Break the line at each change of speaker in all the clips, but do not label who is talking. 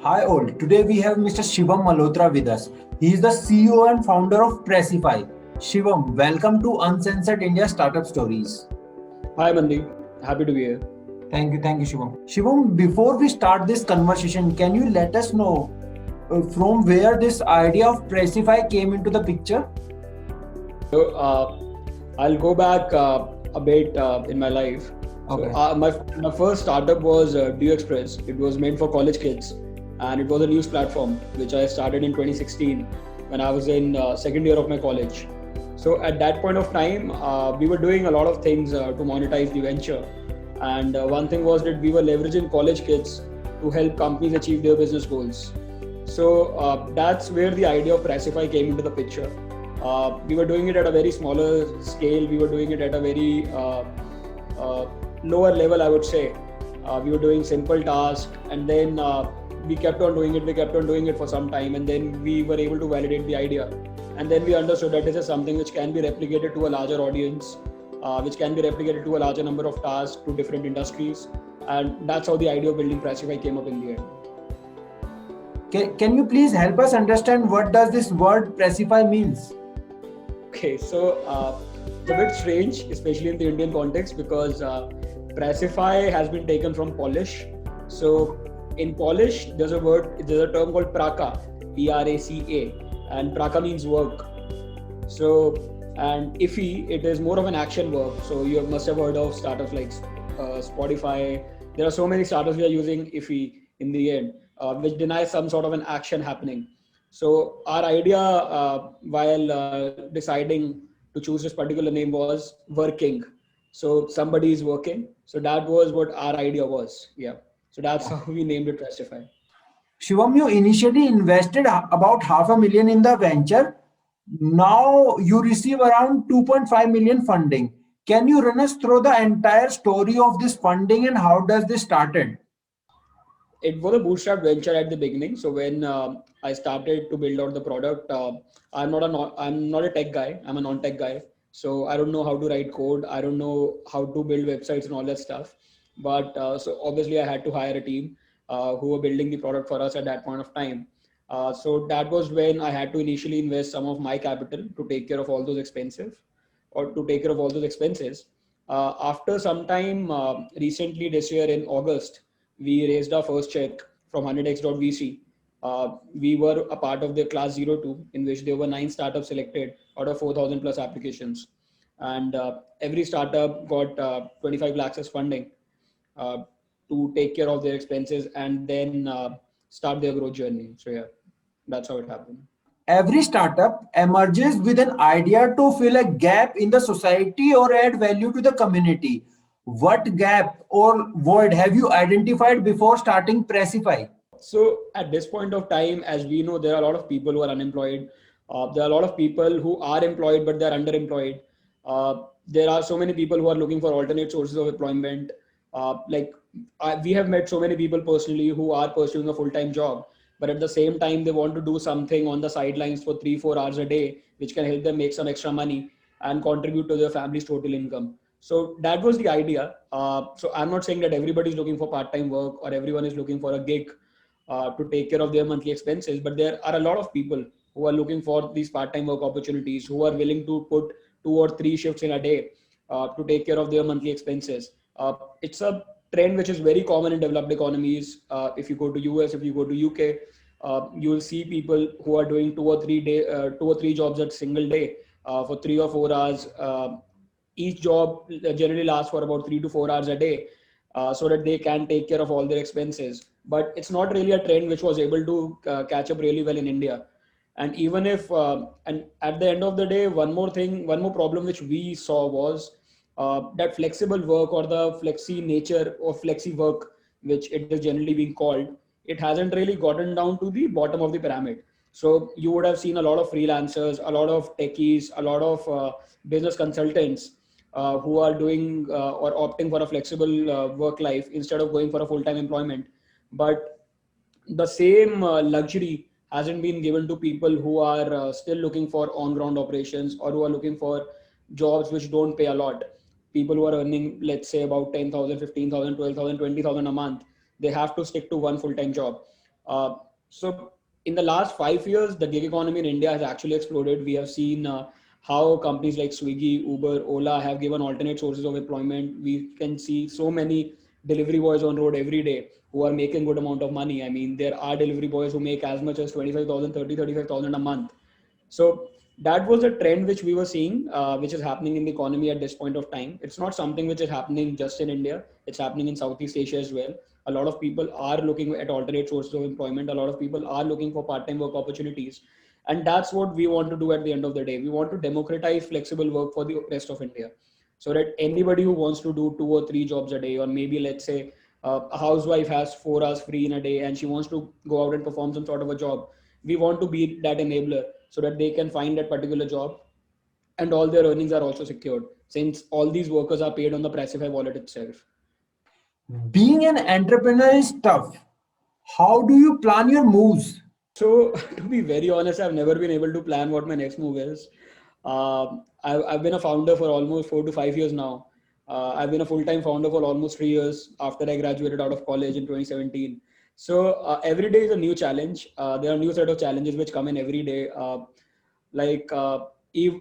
Hi all, today we have Mr. Shivam Malhotra with us. He is the CEO and founder of Pracify. Shivam, welcome to Uncensored India Startup Stories.
Hi Mandeep, happy to be here.
Thank you, Shivam. Shivam, before we start this conversation, can you let us know from where this idea of Pracify came into the picture?
So I'll go back a bit in my life.
Okay.
My first startup was Due Express. It was meant for college kids, and it was a news platform which I started in 2016 when I was in second year of my college. So at that point of time, we were doing a lot of things to monetize the venture, and one thing was that we were leveraging college kids to help companies achieve their business goals. So that's where the idea of Pracify came into the picture. We were doing it at a very smaller scale. We were doing it at a very lower level, I would say. We were doing simple tasks, and then we kept on doing it. We kept on doing it for some time, and then we were able to validate the idea. And then we understood that this is something which can be replicated to a larger audience, which can be replicated to a larger number of tasks to different industries. And that's how the idea of building Pracify came up in the end.
Can you please help us understand what does this word Pracify means?
Okay, so it's a bit strange, especially in the Indian context, because Pracify has been taken from Polish. So in Polish, there's a term called Praca, Praca, and Praca means work. So, and IFI, it is more of an action verb. So you must have heard of startups like Spotify. There are so many startups we are using IFI in the end, which denies some sort of an action happening. So our idea while deciding to choose this particular name was working. So somebody is working. So that was what our idea was. Yeah. So that's how we named it Pracify.
Shivam, you initially invested about half a million in the venture. Now you receive around 2.5 million funding. Can you run us through the entire story of this funding and how does this started?
It was a bootstrap venture at the beginning. So when I started to build out the product, I'm not a tech guy. I'm a non-tech guy. So I don't know how to write code. I don't know how to build websites and all that stuff. But so obviously I had to hire a team who were building the product for us at that point of time. So that was when I had to initially invest some of my capital to take care of all those expenses. After some time, recently this year in August, we raised our first check from 100x.vc. We were a part of the class 02, in which there were 9 startups selected out of 4,000 plus applications. And every startup got 25 lakhs as funding uh, to take care of their expenses and then start their growth journey. So yeah, that's how it happened.
Every startup emerges with an idea to fill a gap in the society or add value to the community. What gap or void have you identified before starting Pracify?
So at this point of time, as we know, there are a lot of people who are unemployed. There are a lot of people who are employed, but they're underemployed. There are so many people who are looking for alternate sources of employment. We have met so many people personally who are pursuing a full-time job, but at the same time, they want to do something on the sidelines for 3, 4 hours a day, which can help them make some extra money and contribute to their family's total income. So that was the idea. So I'm not saying that everybody is looking for part-time work or everyone is looking for a gig to take care of their monthly expenses. But there are a lot of people who are looking for these part-time work opportunities, who are willing to put 2 or 3 shifts in a day to take care of their monthly expenses. It's a trend which is very common in developed economies. If you go to US, if you go to UK, you will see people who are doing 2 or 3 jobs at single day for 3 or 4 hours. Each job generally lasts for about 3 to 4 hours a day, so that they can take care of all their expenses. But it's not really a trend which was able to catch up really well in India. And even if, and at the end of the day, one more problem which we saw was that flexible work or the flexi nature of flexi work, which it is generally being called, it hasn't really gotten down to the bottom of the pyramid. So you would have seen a lot of freelancers, a lot of techies, a lot of business consultants who are doing or opting for a flexible work life instead of going for a full-time employment. But the same luxury hasn't been given to people who are still looking for on-ground operations or who are looking for jobs which don't pay a lot. People who are earning, let's say, about 10,000, 15,000, 12,000, 20,000 a month, they have to stick to one full-time job. So in the last 5 years, the gig economy in India has actually exploded. We have seen how companies like Swiggy, Uber, Ola have given alternate sources of employment. We can see so many delivery boys on road every day who are making good amount of money. I mean, there are delivery boys who make as much as 25,000, 30, 35,000 a month. So that was a trend which we were seeing, which is happening in the economy at this point of time. It's not something which is happening just in India. It's happening in Southeast Asia as well. A lot of people are looking at alternate sources of employment. A lot of people are looking for part-time work opportunities. And that's what we want to do at the end of the day. We want to democratize flexible work for the rest of India, so that anybody who wants to do 2 or 3 jobs a day, or maybe let's say a housewife has 4 hours free in a day and she wants to go out and perform some sort of a job, we want to be that enabler so that they can find that particular job, and all their earnings are also secured, since all these workers are paid on the Pracify wallet itself.
Being an entrepreneur is tough. How do you plan your moves?
So, to be very honest, I've never been able to plan what my next move is. I've been a founder for almost 4 to 5 years now. I've been a full-time founder for almost 3 years after I graduated out of college in 2017. So every day is a new challenge. There are new set of challenges which come in every day. Like if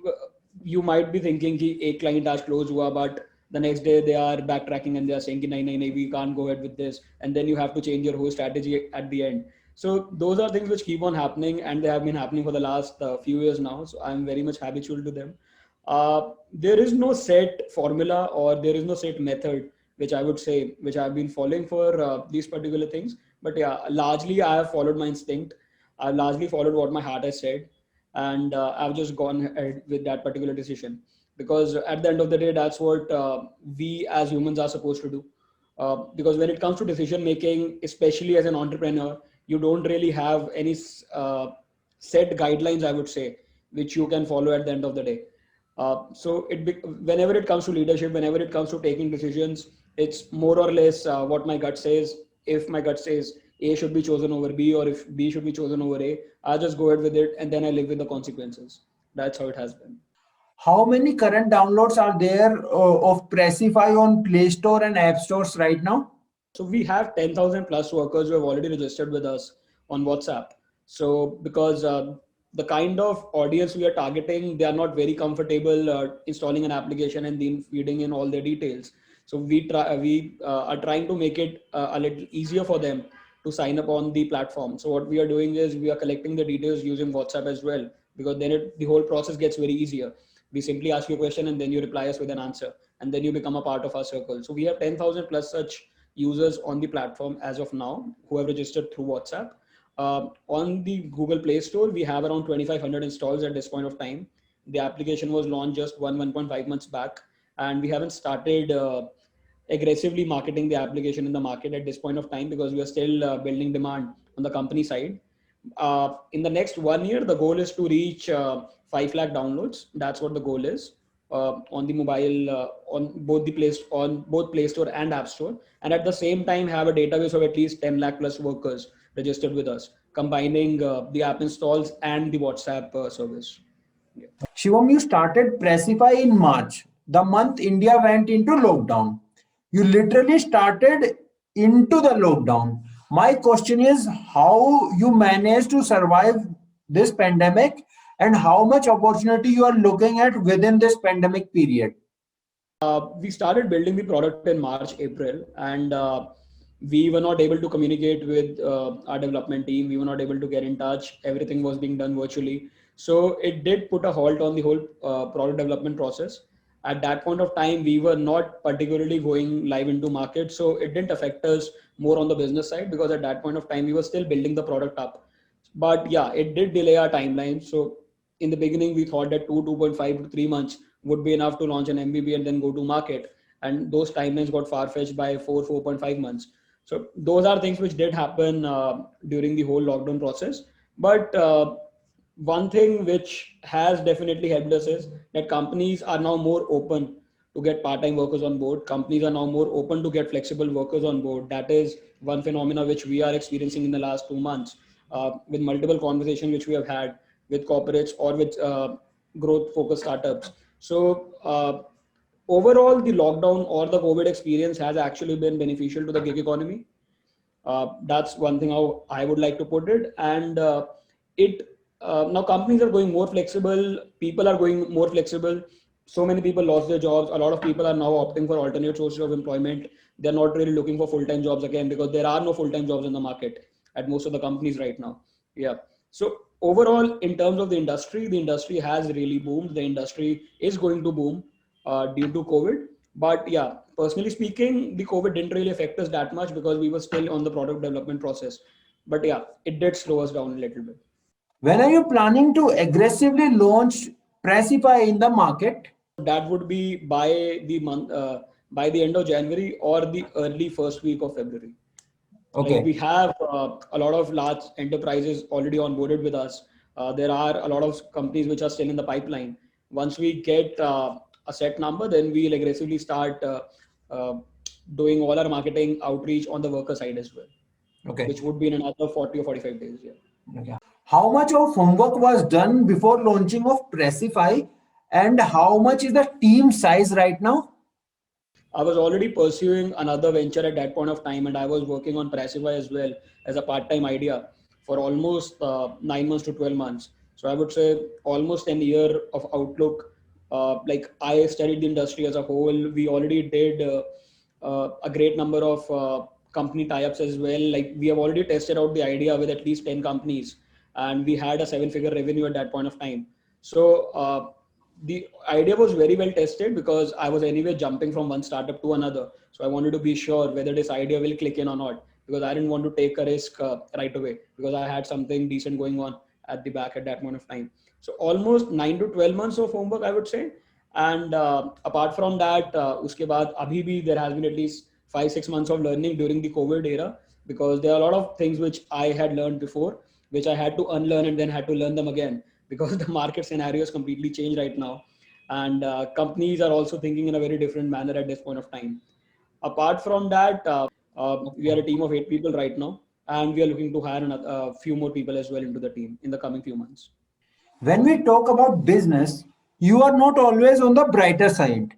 you might be thinking कि एक client आज close हुआ, but the next day they are backtracking and they are saying कि नहीं नहीं नहीं, we can't go ahead with this, and then you have to change your whole strategy at the end. So those are things which keep on happening, and they have been happening for the last few years now. So I'm very much habitual to them. There is no set formula, or there is no set method which I would say which I've been following for these particular things. But yeah, largely I have followed my instinct. I've largely followed what my heart has said, and I've just gone ahead with that particular decision, because at the end of the day, that's what we as humans are supposed to do. Because when it comes to decision making, especially as an entrepreneur, you don't really have any set guidelines, I would say, which you can follow at the end of the day. Whenever it comes to leadership, whenever it comes to taking decisions, it's more or less what my gut says. If my gut says A should be chosen over B, or if B should be chosen over A, I just go ahead with it, and then I live with the consequences. That's how it has been.
How many current downloads are there of Pracify on Play Store and App Stores right now?
So we have 10,000 plus workers who have already registered with us on WhatsApp. So because the kind of audience we are targeting, they are not very comfortable installing an application and then feeding in all their details. So we are trying to make it a little easier for them to sign up on the platform. So what we are doing is we are collecting the details using WhatsApp as well, because then the whole process gets very easier. We simply ask you a question and then you reply us with an answer, and then you become a part of our circle. So we have 10,000 plus such users on the platform as of now who have registered through WhatsApp. On the Google Play Store, we have around 2,500 installs at this point of time. The application was launched just 1.5 months back, and we haven't started aggressively marketing the application in the market at this point of time, because we are still building demand on the company side. In the next 1 year, the goal is to reach 5 lakh downloads. That's what the goal is on the mobile, on both Play Store and App Store, and at the same time have a database of at least 10 lakh plus workers registered with us, combining the app installs and the WhatsApp service. Yeah.
Shivam, you started Pracify in March, the month India went into lockdown. You literally started into the lockdown. My question is how you managed to survive this pandemic, and how much opportunity you are looking at within this pandemic period.
We started building the product in March, April, and we were not able to communicate with our development team. We were not able to get in touch. Everything was being done virtually. So it did put a halt on the whole product development process. At that point of time, we were not particularly going live into market. So it didn't affect us more on the business side, because at that point of time, we were still building the product up. But yeah, it did delay our timeline. So in the beginning, we thought that 2.5 to 3 months would be enough to launch an MVP and then go to market. And those timelines got far-fetched by 4.5 months. So those are things which did happen during the whole lockdown process. But one thing which has definitely helped us is that companies are now more open to get part-time workers on board. Companies are now more open to get flexible workers on board. That is one phenomena which we are experiencing in the last 2 months, with multiple conversations which we have had with corporates or with growth-focused startups. So overall, the lockdown or the COVID experience has actually been beneficial to the gig economy. That's one thing how I would like to put it. And it now companies are going more flexible. People are going more flexible. So many people lost their jobs. A lot of people are now opting for alternate sources of employment. They're not really looking for full-time jobs again because there are no full-time jobs in the market at most of the companies right now. Yeah. So overall, in terms of the industry has really boomed. The industry is going to boom due to COVID. But yeah, personally speaking, the COVID didn't really affect us that much because we were still on the product development process. But yeah, it did slow us down a little bit.
When are you planning to aggressively launch Pracify in the market?
That would be by the end of January or the early first week of February. Like we
Okay.
have a lot of large enterprises already onboarded with us. There are a lot of companies which are still in the pipeline. Once we get a set number, then we'll aggressively start uh, doing all our marketing outreach on the worker side as well,
Okay.
which would be in another 40 or 45 days. Yeah.
Okay. How much of homework was done before launching of Pracify, and how much is the team size right now?
I was already pursuing another venture at that point of time, and I was working on Pracify as well as a part-time idea for almost 9 months to 12 months. So I would say almost an year of outlook. Like I studied the industry as a whole. We already did a great number of company tie-ups as well. Like we have already tested out the idea with at least 10 companies, and we had a seven-figure revenue at that point of time. So the idea was very well tested because I was anyway jumping from one startup to another. So I wanted to be sure whether this idea will click in or not because I didn't want to take a risk right away because I had something decent going on at the back at that point of time. So almost 9 to 12 months of homework, I would say. And apart from that, uske baad, abhi bhi there has been at least 5 6 months of learning during the COVID era because there are a lot of things which I had learned before, which I had to unlearn and then had to learn them again because the market scenario is completely changed right now, and companies are also thinking in a very different manner at this point of time. Apart from that, we are a team of 8 people right now, and we are looking to hire a few more people as well into the team in the coming few months.
When we talk about business, you are not always on the brighter side.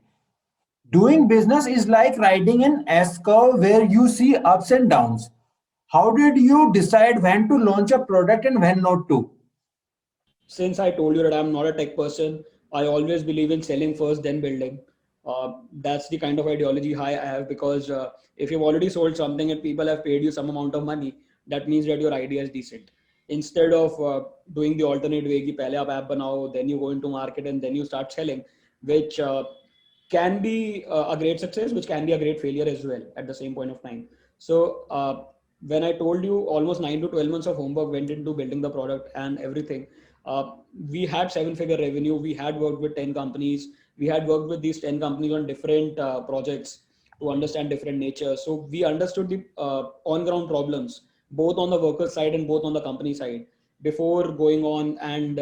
Doing business is like riding an S curve where you see ups and downs. How did you decide when to launch a product and when not to?
Since I told you that I'm not a tech person, I always believe in selling first, then building. That's the kind of ideology I have because if you've already sold something and people have paid you some amount of money, that means that your idea is decent. Instead of doing the alternate way, कि पहले आप app बनाओ, then you go into market and then you start selling, which can be a great success, which can be a great failure as well at the same point of time. So when I told you almost 9 to 12 months of homework went into building the product and everything, we had seven-figure revenue. We had worked with 10 companies. We had worked with these 10 companies on different projects to understand different nature. So we understood the on-ground problems, both on the worker side and both on the company side, before going on and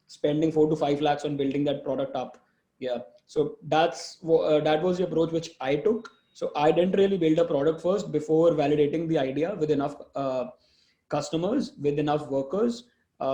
spending 4 to 5 lakhs on building that product up. Yeah. So that was the approach which I took. So I didn't really build a product first before validating the idea with enough customers, with enough workers,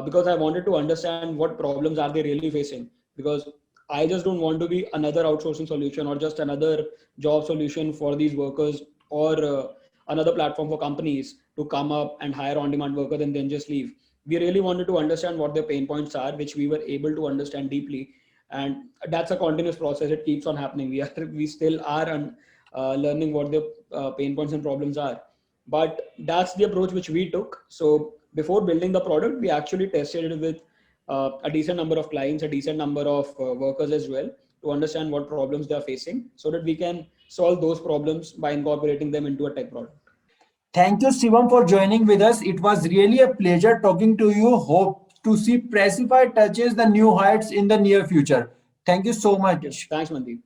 because I wanted to understand what problems are they really facing. Because I just don't want to be another outsourcing solution or just another job solution for these workers or another platform for companies to come up and hire on-demand workers and then just leave. We really wanted to understand what their pain points are, which we were able to understand deeply, and that's a continuous process. It keeps on happening. We still are learning what the pain points and problems are, but that's the approach which we took. So before building the product, we actually tested it with a decent number of clients, a decent number of workers as well, to understand what problems they are facing so that we can solve those problems by incorporating them into a tech product.
Thank you, Shivam, for joining with us. It was really a pleasure talking to you. Hope to see Pracify touches the new heights in the near future. Thank you so
Thank you.
much.
Thanks, Mandeep.